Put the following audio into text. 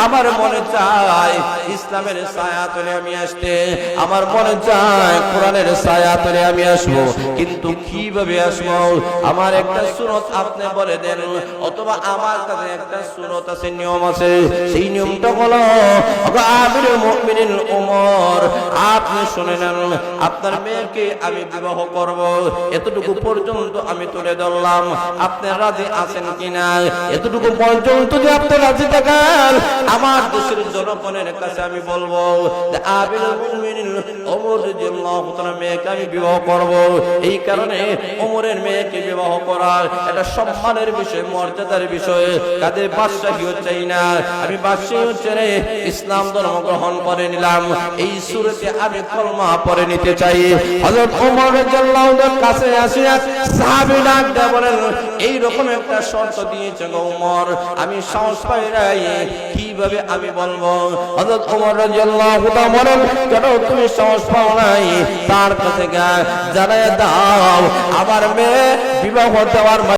আমার মনে চায় ইসলামের ছায়াতলে আমি আসতে, আমার মনে চায় কোরআনের ছায়াতলে আমি আসবো, কিন্তু কিভাবে আসবো? আমার একটা সুন্নাত আপনি বলে দেন, অথবা আমার কাছে একটা সুন্নাত আছে, নিয়ম আছে। সেই নিয়মটা হলো আমিরুল মুমিনিন ওমর, আপনি শুনে নেন, আপনার মেয়েকে আমি বিবাহ করব, এতটুকু পর্যন্ত আমি তুলে ধরলাম, আপনি রাজি আছেন কিনা? এতটুকু পর্যন্ত যদি আপনি রাজি থাকেন, আমার দেশের জনগণের কাছে আমি বলবো যে আমিরুল মুমিনিন ওমর রাদিয়াল্লাহু তাআলা মেয়েকে আমি বিবাহ করব। এই কারণে ওমরের মেয়েকে বিবাহ করা এটা সম্মানের বিষয়, মর্যাদার বিষয়। কাদের বাদশাহীও চাই না, আমি বাদশাহীও ছেড়ে ইসলাম ধর্ম গ্রহণ করে নিলাম। এই সূরাতে আমি কলমা পড়ে নিতে চাই। হযরত ওমর রাদিয়াল্লাহু তাআলার কাছে আসিয়া সাহাবী ডাক দিয়ে বলেন, এই রকম একটা শর্ত দিয়েছে গো ওমর, আমি সাহস পাই নাই, কিভাবে আমি বলবো? হযরত ওমর রাদিয়াল্লাহু তাআলা বলেন, কেন তুমি সাহস পাও নাই? তার কাছে জানায় দাও আমার মেয়ে বিবাহ দেওয়ার